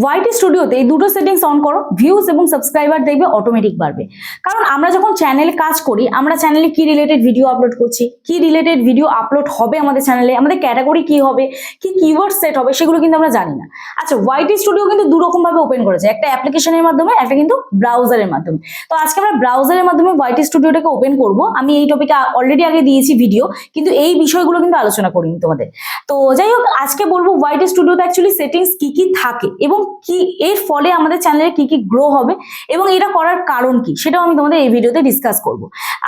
ওয়াইটি স্টুডিওতে এই দুটো সেটিংস অন করো, ভিউজ এবং সাবস্ক্রাইবার দেখবে অটোমেটিক বাড়বে। কারণ আমরা যখন চ্যানেলে কাজ করি, আমরা চ্যানেলে কি রিলেটেড ভিডিও আপলোড করছি, কি রিলেটেড ভিডিও আপলোড হবে আমাদের চ্যানেলে, আমাদের ক্যাটাগরি কি হবে, কি কিওয়ার্ড সেট হবে, সেগুলো কিন্তু আমরা জানি না। আচ্ছা, ওয়াইটি স্টুডিও কিন্তু দুরকম ভাবে ওপেন করেছে, একটা অ্যাপ্লিকেশনের মাধ্যমে, একটা কিন্তু ব্রাউজারের মাধ্যমে। তো আজকে আমরা ব্রাউজারের মাধ্যমে ওয়াইটি স্টুডিওটাকে ওপেন করব। আমি এই টপিকে অলরেডি আগে দিয়েছি ভিডিও, কিন্তু এই বিষয়গুলো কিন্তু আলোচনা করিনি তোমাদের। তো যাই হোক, আজকে বলবো ওয়াইটি স্টুডিওতে অ্যাকচুয়ালি সেটিংস কি কি থাকে এবং কি এর ফলে আমাদের চ্যানেলে কি কি গ্রো হবে এবং এটা করার কারণ কি, সেটাও আমি তোমাদের এই ভিডিওতে ডিসকাস করব।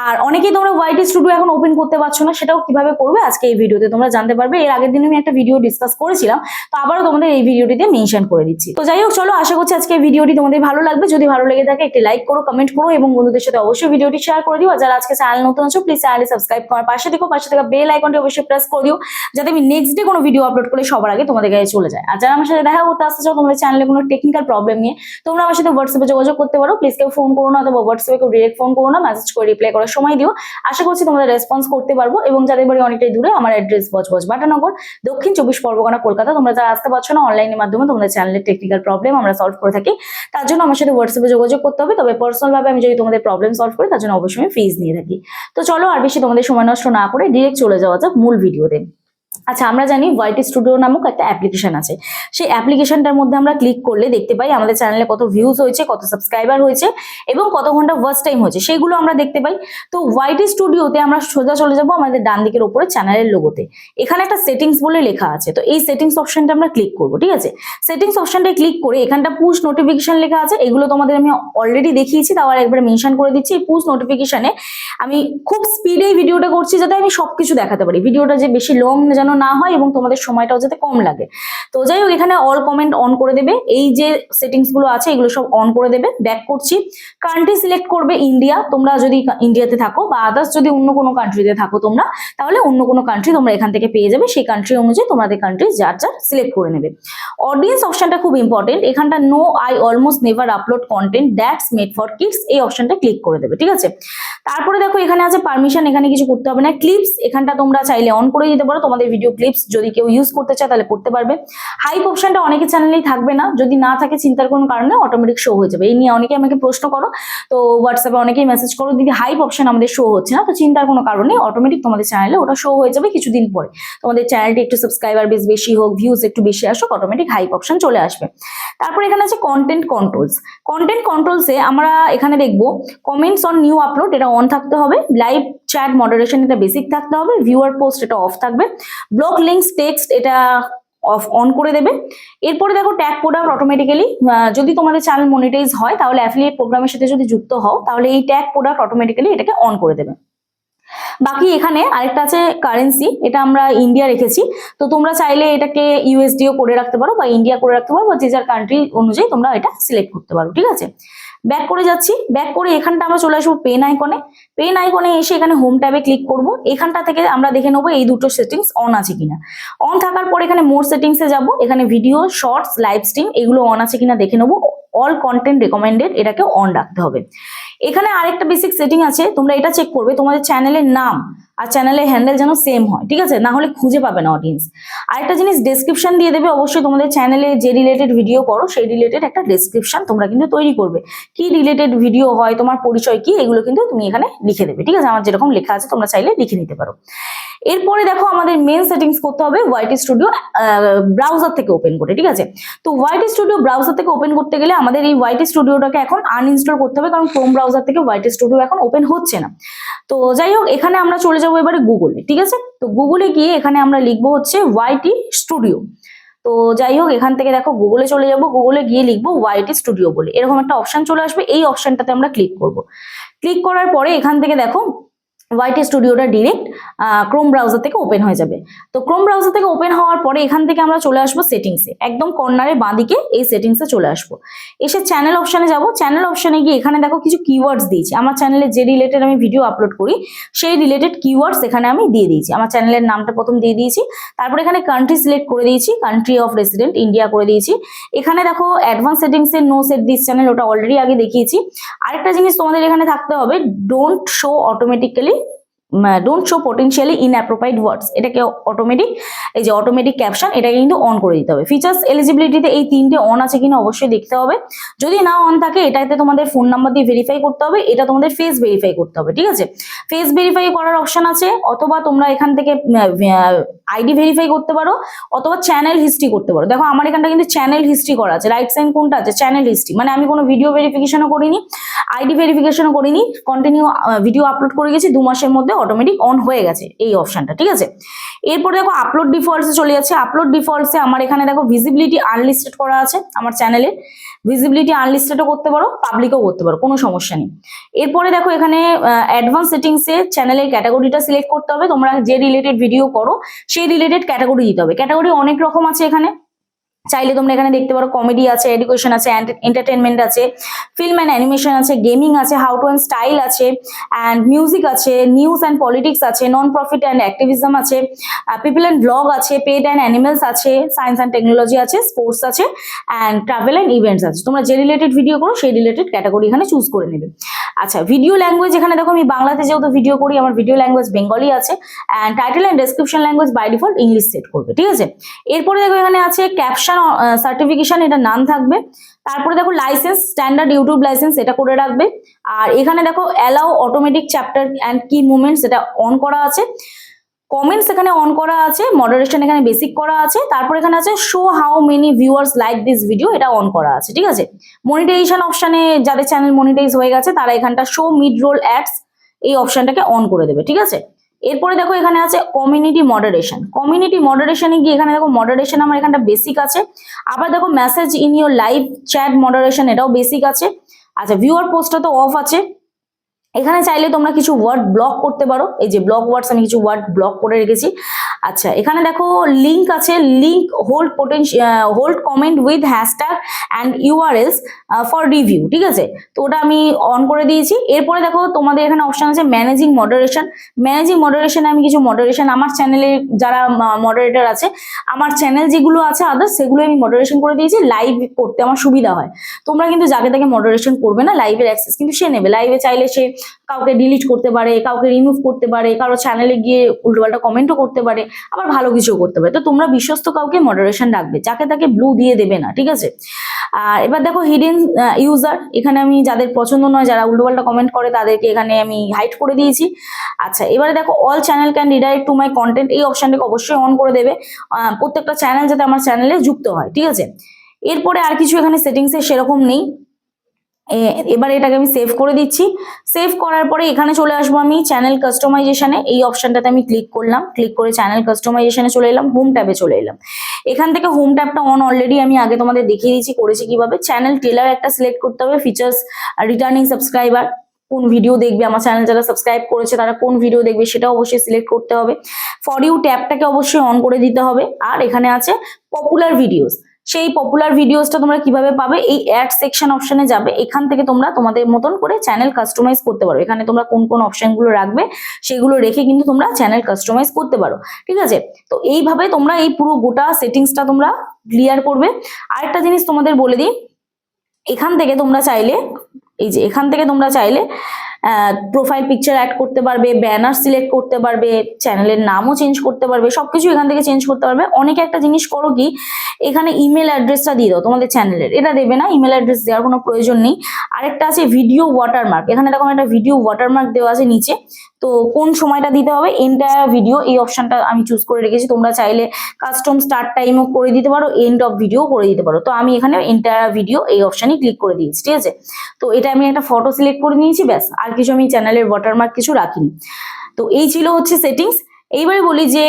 আর অনেকেই তোমরা ওয়াইটি স্টুডিও এখন ওপেন করতে পারছো না, সেটাও কিভাবে করবে আজকে এই ভিডিওতে তোমরা জানতে পারবে। এর আগের দিন আমি একটা ভিডিও ডিসকাস করেছিলাম, তো আবারও তোমাদের এই ভিডিওটিতে মেনশন করে দিচ্ছি। তো যাই হোক, চলো, আশা করছি আজকে এই ভিডিওটি তোমাদের ভালো লাগবে। যদি ভালো লেগে থাকে একটি লাইক করো, কমেন্ট করো এবং বন্ধুদের সাথে অবশ্যই ভিডিওটি শেয়ার করে দিও। আর যারা আজকে চ্যানেল নতুন আছো, প্লিজ চ্যানেলটি সাবস্ক্রাইব করার পাশে থাকা বেল আইকনটি অবশ্যই প্রেস করে দিও, যাতে আমি নেক্সট ডে কোনো ভিডিও আপলোড করলে সবার আগে তোমাদের কাছে চলে যায়। আর যারা আমার সাথে দেখা করতে আসতে চাও তোমাদের চ্যানেলে কোনো টেকনিক্যাল প্রবলেম নিয়ে, তোমরা আমার সাথে হোয়াটসঅ্যাপে যোগাযোগ করতে পারো। প্লিজ কেউ ফোন করো না, অথবা হোয়াটসঅ্যাপে কেউ ডিরেক্ট ফোন করো না, মেসেজ করে রিপ্লাই করার সময় দিও। আশা করছি তোমাদের রেসপন্স করতে পারবো। এবং যাদের বাড়ি অনেকটাই দূরে, আমার অ্যাড্রেস বজবজ বাটানগর, দক্ষিণ 24 পরগনা, কলকাতা। তোমরা যারা আসতে পারছো না, অনলাইনের মাধ্যমে তোমাদের চ্যানেলের টেকনিক্যাল প্রবলেম আমরা সলভ করে থাকি। তার জন্য আমার সাথে হোয়াটসঅ্যাপে যোগাযোগ করতে হবে। তবে পার্সোনাল ভাবে আমি যদি তোমাদের প্রবলেম সলভ করি, তার জন্য অবশ্যই আমি ফিজ নিয়ে থাকি। তো চলো, আর বেশি তোমাদের সময় নষ্ট না করে ডিরেক্ট চলে যাওয়া যাক মূল ভিডিওতে। আচ্ছা, আমরা জানি ওয়াইটি স্টুডিও নামক একটা অ্যাপ্লিকেশন আছে। সেই অ্যাপ্লিকেশনটার মধ্যে আমরা ক্লিক করলে দেখতে পাই আমাদের চ্যানেলে কত ভিউজ হয়েছে, কত সাবস্ক্রাইবার হয়েছে এবং কত ঘন্টা ওয়াচ টাইম হয়েছে, সেগুলো আমরা দেখতে পাই। তো ওয়াইটি স্টুডিওতে আমরা সোজা চলে যাব আমাদের ডান দিকের উপরে চ্যানেলের লোগোতে। এখানে একটা সেটিংস বলে লেখা আছে, তো এই সেটিংস অপশনটা আমরা ক্লিক করব। ঠিক আছে, সেটিংস অপশনটায় ক্লিক করে এখানটা পুশ নোটিফিকেশন লেখা আছে, এগুলো তোমাদের আমি অলরেডি দেখিয়েছি, তাও আর একবার মেনশন করে দিচ্ছি। এই পুশ নোটিফিকেশনে আমি খুব স্পিডে ভিডিওটা করছি, যাতে আমি সবকিছু দেখাতে পারি, ভিডিওটা যে বেশি লং যেন না হয় এবং তোমাদের সময়টাও যাতে কম লাগে। তো যাই হোক, এখানে অল কমেন্ট অন করে দেবে। এই যে সেটিংস গুলো আছে এগুলো সব অন করে দেবে। ব্যাক করছি, কান্ট্রি সিলেক্ট করবে ইন্ডিয়া, তোমরা যদি ইন্ডিয়াতে থাকো, বা আদার্স যদি অন্য কোনো কান্ট্রিতে থাকো তোমরা, তাহলে অন্য কোনো কান্ট্রি তোমরা এখান থেকে পেয়ে যাবে। সেই কান্ট্রি অনুযায়ী তোমাদের কান্ট্রি যার যার সিলেক্ট করে নেবে। অডিয়েন্স অপশনটা খুব ইম্পর্টেন্ট, এখানটা no I almost never upload content that's made for kids, এই অপশনটা ক্লিক করে দেবে। ঠিক আছে, তারপরে দেখো এখানে আছে পারমিশন, এখানে কিছু করতে হবে না। ক্লিপস এখানটা তোমরা চাইলে অন করে দিতে পারো, তোমাদের ভিডিও ক্লিপস যদি কেউ ইউজ করতে চায় তাহলে করতে পারবে। হাইপ অপশনটা অনেকের চ্যানেলেই থাকবে না, যদি না থাকে চিন্তার কোনো কারণে অটোমেটিক শো হয়ে যাবে। এই নিয়ে অনেকে আমাকে প্রশ্ন করো, তো হোয়াটসঅ্যাপে অনেকেই মেসেজ করো, দিদি হাইপ অপশন আমাদের শো হচ্ছে না। তো চিন্তার কোনো কারণে অটোমেটিক তোমাদের চ্যানেলে ওটা শো হয়ে যাবে কিছুদিন পরে। তোমাদের চ্যানেলটি একটু সাবস্ক্রাইবার বেশ বেশি হোক, ভিউজ একটু বেশি আসুক, অটোমেটিক হাইপ অপশন চলে আসবে। তারপর এখানে আছে কন্টেন্ট কন্ট্রোলস। কন্টেন্ট কন্ট্রোলসে আমরা এখানে দেখবো কমেন্টস অন নিউ আপলোড, এটা অন থাকতে হবে। লাইভ চ্যাট মডারেশন এটা বেসিক থাকতে হবে। ভিউয়ার পোস্ট এটা অফ থাকবে। ব্লক লিঙ্কস টেক্সট এটা অফ অন করে দেবে। এরপরে দেখো ট্যাগ প্রোডাক্ট অটোমেটিক্যালি, যদি তোমাদের চ্যানেল মনিটাইজ হয়, তাহলে অ্যাফিলিয়েট প্রোগ্রামের সাথে যদি যুক্ত হও, তাহলে এই ট্যাগ প্রোডাক্ট অটোমেটিক্যালি এটাকে অন করে দেবে। বাকি এখানে আরেকটা আছে কারেন্সি, এটা আমরা ইন্ডিয়া রেখেছি, তো তোমরা চাইলে এটাকে ইউএসডিও করে রাখতে পারো বা ইন্ডিয়া করে রাখতে পারো, বা যে যার কান্ট্রি অনুযায়ী তোমরা এটা সিলেক্ট করতে পারো। ঠিক আছে, ব্যাক করে যাচ্ছি। ব্যাক করে এখানটা আমরা চলে আসবো পেন আইকনে। পেন আইকনে এসে এখানে হোম ট্যাবে ক্লিক করব। এখানটা থেকে আমরা দেখে নেবো এই দুটো সেটিংস অন আছে কিনা। অন থাকার পর এখানে মোর সেটিংসে যাব, এখানে ভিডিও, শর্টস, লাইভ স্ট্রিম এগুলো অন আছে কিনা দেখে নেবো। অল কন্টেন্ট রেকমেন্ডেড এটাকে অন রাখতে হবে। এখানে আরেকটা বেসিক সেটিং আছে, তোমরা এটা চেক করবে তোমাদের চ্যানেলের নাম আর চ্যানেলের হ্যান্ডেল যেন সেম হয়। ঠিক আছে, না হলে খুঁজে পাবে না অডিয়েন্স। আরেকটা জিনিস, ডেসক্রিপশন দিয়ে দেবে অবশ্যই। তোমাদের চ্যানেলে যে রিলেটেড ভিডিও করো সেই রিলেটেড একটা ডেসক্রিপশন তোমরা কিন্তু তৈরি করবে। কি রিলেটেড ভিডিও হয়, তোমার পরিচয় কি, এগুলো কিন্তু তুমি এখানে লিখে দেবে। ঠিক আছে, আমার যেরকম লেখা আছে তোমরা চাইলে লিখে নিতে পারো। এরপরে দেখো আমাদের মেন সেটিংস করতে হবে ওয়াইটি স্টুডিও ব্রাউজার থেকে ওপেন করে। ঠিক আছে, তো ওয়াইটি স্টুডিও ব্রাউজার থেকে ওপেন করতে গেলে আমাদের এই ওয়াইটি স্টুডিওটাকে এখন আনইনস্টল করতে হবে, কারণ ক্রোম ব্রাউজার থেকে ওয়াইটি স্টুডিও এখন ওপেন হচ্ছে না। তো যাই হোক, এখানে আমরা চলে যাবো এবারে গুগলে। ঠিক আছে, তো গুগলে গিয়ে এখানে আমরা লিখবো হচ্ছে ওয়াইটি স্টুডিও। তো যাই হোক, এখান থেকে দেখো গুগলে চলে যাব, গুগলে গিয়ে লিখবো ওয়াইটি স্টুডিও বলে, এরকম একটা অপশন চলে আসবে। এই অপশনটাতে আমরা ক্লিক করব। ক্লিক করার পরে এখান থেকে দেখো ওয়াইটি স্টুডিওটা ডিরেক্ট ক্রোম ব্রাউজার থেকে ওপেন হয়ে যাবে। তো ক্রোম ব্রাউজার থেকে ওপেন হওয়ার পরে এখান থেকে আমরা চলে আসবো সেটিংসে, একদম কর্নারে বাঁদিকে এই সেটিংসে চলে আসবো। এসে চ্যানেল অপশনে যাব। চ্যানেল অপশনে গিয়ে এখানে দেখো কিছু কিওয়ার্ডস দিয়েছি, আমার চ্যানেলে যে রিলেটেড আমি ভিডিও আপলোড করি সেই রিলেটেড কিওয়ার্ডস এখানে আমি দিয়ে দিয়েছি। আমার চ্যানেলের নামটা প্রথম দিয়ে দিয়েছি, তারপর এখানে কান্ট্রি সিলেক্ট করে দিয়েছি, কান্ট্রি অফ রেসিডেন্ট ইন্ডিয়া করে দিয়েছি। এখানে দেখো অ্যাডভান্স সেটিংসে নো সেট দিস চ্যানেল, ওটা অলরেডি আগে দেখিয়েছি। আরেকটা জিনিস তোমাদের এখানে থাকতে হবে, don't show automatically don't show potentially inappropriate words, এটাকে অটোমেটিক, এই যে অটোমেটিক ক্যাপশন, এটাকে কিন্তু অন করে দিতে হবে। ফিচার্স এলিজিবিলিটিতে এই তিনটে অন আছে কিনা অবশ্যই দেখতে হবে। যদি না অন থাকে এটাতে তোমাদের ফোন নাম্বার দিয়ে ভেরিফাই করতে হবে, এটা তোমাদের ফেস ভেরিফাই করতে হবে, ঠিক আছে। ফেস ভেরিফাই করার অপশন আছে, অথবা তোমরা এখান থেকে আইডি ভেরিফাই করতে পারো, অথবা চ্যানেল হিস্ট্রি করতে পারো। দেখো আমার এখানটা কিন্তু চ্যানেল হিস্ট্রি করা আছে, রাইট সাইড কোনটা আছে, চ্যানেল হিস্ট্রি, মানে আমি কোনো ভিডিও ভেরিফিকেশনও করিনি, আইডি ভেরিফিকেশনও করিনি, কন্টিনিউ ভিডিও আপলোড করে গেছি, 2 মাসের মধ্যে অটোমেটিক অন হয়ে গেছে এই অপশনটা, ঠিক আছে। এরপরে দেখো আপলোড ডিফল্টসে চলে যাচ্ছে। আপলোড ডিফল্টসে আমার এখানে দেখো ভিজিবিলিটি আনলিস্টেড করা আছে, আমার চ্যানেলে ভিজিবিলিটি আনলিস্টেডও করতে পারো, পাবলিকও করতে পারো, কোনো সমস্যা নেই। এরপরে দেখো এখানে অ্যাডভান্স সেটিংসে চ্যানেলের ক্যাটাগরিটা সিলেক্ট করতে হবে, তোমরা যে রিলেটেড ভিডিও করো সেই রিলেটেড ক্যাটাগরি দিতে হবে। ক্যাটাগরি অনেক রকম আছে এখানে, চাইলে তোমরা এখানে দেখতে পারো কমেডি আছে, এডুকেশন আছে, এন্টারটেনমেন্ট আছে, ফিল্ম অ্যান্ড অ্যানিমেশন আছে, গেমিং আছে, হাউ টু অ্যান্ড স্টাইল আছে, অ্যান্ড মিউজিক আছে, নিউজ অ্যান্ড পলিটিক্স আছে, নন প্রফিট অ্যান্ড অ্যাক্টিভিজম আছে, পিপল অ্যান্ড ব্লগ আছে, পেট অ্যান্ড অ্যানিমেলস আছে, সায়েন্স অ্যান্ড টেকনোলজি আছে, স্পোর্টস আছে, অ্যান্ড ট্রাভেল অ্যান্ড ইভেন্টস আছে। তোমরা যে রিলেটেড ভিডিও করো সেই রিলেটেড ক্যাটাগরি এখানে চুজ করে নেবে। আচ্ছা, ভিডিও ল্যাঙ্গুয়েজ এখানে দেখো আমি বাংলাতে যেহেতু ভিডিও করি, আমার ভিডিও ল্যাঙ্গুয়েজ বেঙ্গলি আছে, and title and description language by default English set করবে, ঠিক আছে। এরপরে দেখো এখানে আছে ক্যাপশন সার্টিফিকেশন, এটা নান থাকবে। তারপরে দেখো লাইসেন্স, স্ট্যান্ডার্ড ইউটিউব লাইসেন্স, এটা করে রাখবে। আর এখানে দেখো অ্যালাউ অটোমেটিক চ্যাপ্টার অ্যান্ড কি মুভমেন্টস, এটা অন করা আছে। কমেন্টস এখানে অন করা আছে, মডারেশন এখানে বেসিক করা আছে। তারপর এখানে আছে show how many viewers like this video, এটা অন করা আছে, ঠিক আছে। মনিটাইজেশন অপশনে যাদের চ্যানেল মনিটাইজ হয়ে গেছে তারা এখানটা শো মিড রোল অ্যাডস এই অপশনটাকে অন করে দেবে, ঠিক আছে। এরপরে দেখো এখানে আছে কমিউনিটি মডারেশন। কমিউনিটি মডারেশনে গিয়ে এখানে দেখো মডারেশন আমার এখানটা বেসিক আছে। আবার দেখো message in your live chat moderation, এটাও বেসিক আছে। আচ্ছা, ভিউয়ার পোস্টটা তো অফ আছে। এখানে চাইলে তোমরা কিছু ওয়ার্ড ব্লক করতে পারো, এই যে ব্লক ওয়ার্ডস আমি কিছু ওয়ার্ড ব্লক করে রেখেছি। আচ্ছা, এখানে দেখো লিঙ্ক আছে, link hold comment with hashtag and URLs for review, ঠিক আছে। তো ওটা আমি অন করে দিয়েছি। এরপরে দেখো তোমাদের এখানে অপশন আছে ম্যানেজিং মডারেশন। ম্যানেজিং মডারেশনে আমি কিছু মডারেশন আমার চ্যানেলে যারা মডারেটর আছে, আমার চ্যানেল যেগুলো আছে আদার্স, সেগুলো আমি মডারেশন করে দিয়েছি, লাইভ করতে আমার সুবিধা হয়। তোমরা কিন্তু যাকে তাকে মডারেশন করবে না, লাইভের অ্যাক্সেস কিন্তু সে নেবে। লাইভে চাইলে সে কাউকে ডিলিট করতে পারে, কাউকে রিমুভ করতে পারে, কারো চ্যানেলে গিয়ে উল্টোপাল্টা কমেন্টও করতে পারে, আবার ভালো কিছু করতে পারে। তো তোমরা বিশ্বস্ত কাউকে মডারেশন রাখবে, যাকে তাকে ব্লু দিয়ে দেবে না, ঠিক আছে। আর এবার দেখো হিডেন ইউজার, এখানে আমি যাদের পছন্দ নয়, যারা উল্টোপাল্টা কমেন্ট করে, তাদেরকে এখানে আমি হাইড করে দিয়েছি। আচ্ছা, এবারে দেখো all channel can redirect to my content, এই অপশনটাকে অবশ্যই অন করে দেবে, প্রত্যেকটা চ্যানেল যাতে আমার চ্যানেলে যুক্ত হয়, ঠিক আছে। এরপরে আর কিছু এখানে সেটিংসে সেরকম নেই। এবার এটাকে আমি সেভ করে দিচ্ছি। সেভ করার পরে এখানে চলে আসবো আমি চ্যানেল কাস্টমাইজেশনে, এই অপশনটাতে আমি ক্লিক করলাম, ক্লিক করে চ্যানেল কাস্টমাইজেশনে চলে এলাম, হোম ট্যাবে চলে এলাম। এখান থেকে হোম ট্যাবটা অন অলরেডি আমি আগে তোমাদের দেখিয়ে দিয়েছি করেছি কিভাবে। চ্যানেল টেলার একটা সিলেক্ট করতে হবে, ফিচার্স, রিটার্নিং সাবস্ক্রাইবার, কোন ভিডিও দেখবে, আমার চ্যানেল যারা সাবস্ক্রাইব করেছে তারা কোন ভিডিও দেখবে সেটা অবশ্যই সিলেক্ট করতে হবে। ফর ইউ ট্যাবটাকে অবশ্যই অন করে দিতে হবে। আর এখানে আছে পপুলার ভিডিওস, সেই পপুলার ভিডিওসটা তোমরা কিভাবে পাবে, এই অ্যাড সেকশন অপশনে যাবে, এখান থেকে তোমরা তোমাদের মতন করে চ্যানেল কাস্টমাইজ করতে পারো। এখানে তোমরা কোন কোন অপশনগুলো রাখবে সেগুলো রেখে কিন্তু তোমরা চ্যানেল কাস্টমাইজ করতে পারো, ঠিক আছে। তো এইভাবে তোমরা এই পুরো গোটা সেটিংসটা তোমরা ক্লিয়ার করবে। আরেকটা জিনিস তোমাদের বলে দিই, এখান থেকে তোমরা চাইলে, এই যে এখান থেকে তোমরা চাইলে প্রোফাইল পিকচার অ্যাড করতে পারবে, ব্যানার সিলেক্ট করতে পারবে, চ্যানেলের নামও চেঞ্জ করতে পারবে, সবকিছু এখান থেকে চেঞ্জ করতে পারবে। অনেকে একটা জিনিস করো কি, এখানে ইমেল অ্যাড্রেসটা দিয়ে দাও তোমাদের চ্যানেলের, এটা দেবে না, ইমেল অ্যাড্রেস দেওয়ার কোনো প্রয়োজন নেই। আরেকটা আছে ভিডিও ওয়াটারমার্ক, এখানে দেখো একটা ভিডিও ওয়াটারমার্ক দেওয়া আছে নিচে, তো কোন সময়টা দিতে হবে, এন্টায়ার ভিডিও, এই অপশনটা আমি চুজ করে রেখেছি। তোমরা চাইলে কাস্টম স্টার্ট টাইমও করে দিতে পারো, এন্ড অফ ভিডিও করে দিতে পারো। তো আমি এখানে এন্টায়ার ভিডিও এই অপশনে ক্লিক করে দিয়েছি, ঠিক আছে। তো এটা আমি একটা ফটো সিলেক্ট করে নিয়েছি, ব্যাস, আর কিছু আমি চ্যানেলের ওয়াটারমার্ক কিছু রাখিনি। তো এই ছিল হচ্ছে সেটিংস। এইবারে বলি যে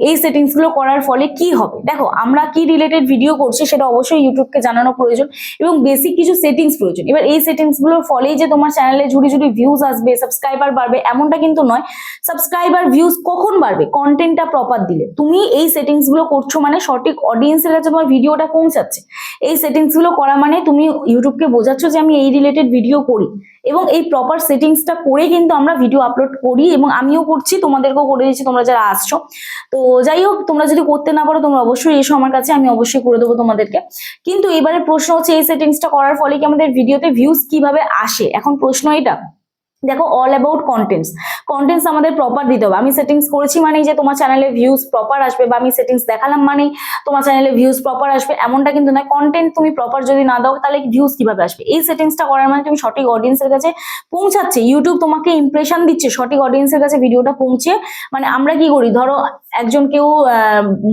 এই সেটিংস গুলো করার ফলে কি হবে। দেখো, আমরা কি রিলেটেড ভিডিও করছি সেটা অবশ্যই ইউটিউবকে জানানো প্রয়োজন এবং বেসিক কিছু সেটিংস প্রয়োজন। এবার এই সেটিংস গুলোর ফলেই যে তোমার চ্যানেলে ঝুড়ি ঝুড়ি ভিউজ আসবে, সাবস্ক্রাইবার বাড়বে, এমনটা কিন্তু নয়। সাবস্ক্রাইবার ভিউজ কখন বাড়বে, কন্টেন্টটা প্রপার দিলে। তুমি এই সেটিংস গুলো করছো মানে সঠিক অডিয়েন্সের কাছে তোমার ভিডিওটা পৌঁছাচ্ছে। এই সেটিংস গুলো করা মানে তুমি ইউটিউবকে বোঝাচ্ছ যে আমি এই রিলেটেড ভিডিও করি, এবং এই প্রপার সেটিংসটা করে কিন্তু আমরা ভিডিও আপলোড করি, এবং আমিও করছি, তোমাদেরকেও করে দিচ্ছি তোমরা যারা আসছো। তো যাই হোক, তোমরা যদি করতে না পারো তোমরা অবশ্যই এসো আমার কাছে, আমি অবশ্যই করে দেবো তোমাদেরকে। কিন্তু এবারে প্রশ্ন হচ্ছে, এই সেটিংসটা করার ফলে কি আমাদের ভিডিওতে ভিউজ কিভাবে আসে, এখন প্রশ্ন এটা। দেখো অল অ্যাবাউট কন্টেন্টস আমাদের প্রপার দিতে হবে। আমি সেটিংস করেছি মানেই যে তোমার চ্যানেলে ভিউজ প্রপার আসবে, বা আমি সেটিংস দেখালাম মানেই তোমার চ্যানেলে ভিউজ প্রপার আসবে, এমনটা কিন্তু নয়। কন্টেন্ট তুমি প্রপার যদি না দাও তাহলে ভিউজ কিভাবে আসবে? এই সেটিংসটা করার মানে তুমি সঠিক অডিয়েন্সের কাছে পৌঁছাচ্ছে, ইউটিউব তোমাকে ইমপ্রেশন দিচ্ছে সঠিক অডিয়েন্সের কাছে ভিডিওটা পৌঁছে। মানে আমরা কি করি, ধরো একজন কেউ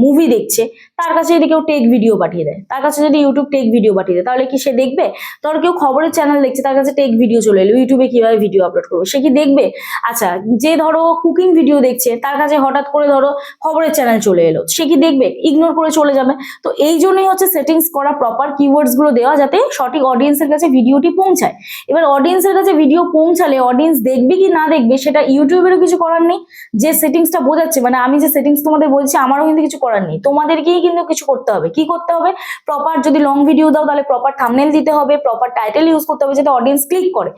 মুভি দেখছে, তার কাছে যদি কেউ টেক ভিডিও পাঠিয়ে দেয়, তার কাছে যদি ইউটিউব টেক ভিডিও পাঠিয়ে দেয়, তাহলে কি সে দেখবে? ধরো কেউ খবরের চ্যানেল দেখছে, তার কাছে টেক ভিডিও চলে এলো, ইউটিউবে কিভাবে ভিডিও আপলোড করবে, সে কি দেখবে? আচ্ছা, যে ধরো কুকিং ভিডিও দেখছে, তার কাছে হঠাৎ করে ধরো খবরের চ্যানেল চলে এলো, সে কি দেখবে? ইগনোর করে চলে যাবে। তো এই জন্যই হচ্ছে সেটিংস করা, প্রপার কিওয়ার্ডস গুলো দেওয়া, যাতে সঠিক অডিয়েন্সের কাছে ভিডিওটি পৌঁছায়। এবার অডিয়েন্সের কাছে ভিডিও পৌঁছালে অডিয়েন্স দেখবে কি না দেখবে সেটা ইউটিউবেরও কিছু করার নেই। যে সেটিংসটা বোঝাচ্ছে, মানে আমি যে সেটিংস তোমাদের বলছি, আমারও কিন্তু কিছু করার নেই, তোমাদেরকেই কিন্তু কিছু করতে হবে। কি করতে হবে? প্রপার যদি লং ভিডিও দাও তাহলে প্রপার থাম্বনেল দিতে হবে, প্রপার টাইটেল ইউজ করতে হবে যাতে অডিয়েন্স ক্লিক করে।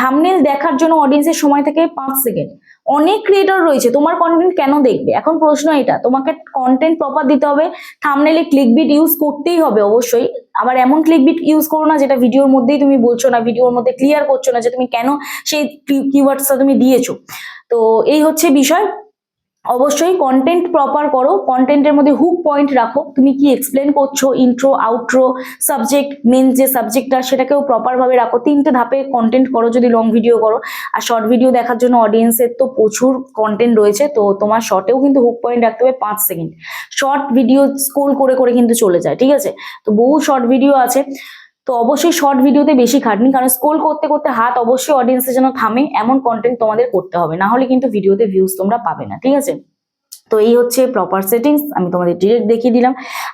থাম্বনেল দেখার জন্য অডিয়েন্সের সময় থাকে 5 সেকেন্ড। অনেক ক্রিয়েটর রয়েছে, তোমার কন্টেন্ট কেন দেখবে? এখন প্রশ্ন এটা, তোমাকে কন্টেন্ট প্রপার দিতে হবে, থাম্বনেলে ক্লিকবিট ইউজ করতেই হবে অবশ্যই। আবার এমন ক্লিকবিট ইউজ করো না যেটা ভিডিওর মধ্যেই তুমি বলছো না, ভিডিওর মধ্যে ক্লিয়ার করছো না যে তুমি কেন সেই কিওয়ার্ডসটা তুমি দিয়েছো। তো এই হচ্ছে বিষয়। অবশ্যই কন্টেন্ট প্রপার করো, কন্টেন্টের মধ্যে হুক পয়েন্ট রাখো, তুমি কি এক্সপ্লেন করছো, ইন্ট্রো, আউট্রো, সাবজেক্ট, মেন যে সাবজেক্টটা সেটাকেও প্রপার ভাবে রাখো। 3টে ধাপে কন্টেন্ট করো যদি লং ভিডিও করো। আর শর্ট ভিডিও দেখার জন্য অডিয়েন্সের তো প্রচুর কন্টেন্ট রয়েছে, তো তোমার শর্টেও কিন্তু হুক পয়েন্ট রাখতে হবে 5 সেকেন্ড। শর্ট ভিডিও স্ক্রোল করে করে কিন্তু চলে যায়, ঠিক আছে? তো বহু শর্ট ভিডিও আছে, তো অবশ্যই শর্ট ভিডিওতে বেশি খাটনি, কারণ স্ক্রোল করতে করতে হাত অবশ্যই অডিয়েন্সের জন্য থামে, এমন কন্টেন্ট তোমাদের করতে হবে, না হলে কিন্তু ভিডিওতে ভিউজ তোমরা পাবে না, ঠিক আছে? তো এই হচ্ছে প্রপার সেটিংস, আমি তোমাদের ডিরেক্ট দেখিয়ে দিলাম।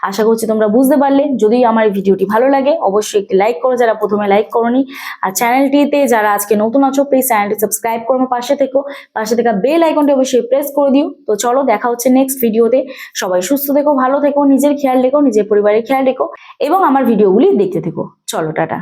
আশা করছি তোমরা বুঝতে পারলে। যদি আমার এই ভিডিওটি ভালো লাগে অবশ্যই একটি লাইক করো, যারা প্রথমে লাইক করোনি। আর চ্যানেলটিতে যারা আজকে নতুন আছো প্লিজ চ্যানেলটি সাবস্ক্রাইব করো, আমার পাশে থেকো, পাশে থাকা বেল আইকনটি অবশ্যই প্রেস করে দিও। তো চলো, দেখা হচ্ছে নেক্সট ভিডিওতে। সবাই সুস্থ থেকো, ভালো থেকো, নিজের খেয়াল রেখো, নিজের পরিবারের খেয়াল রেখো, এবং আমার ভিডিওগুলি দেখতে থেকো। চলো, টাটা।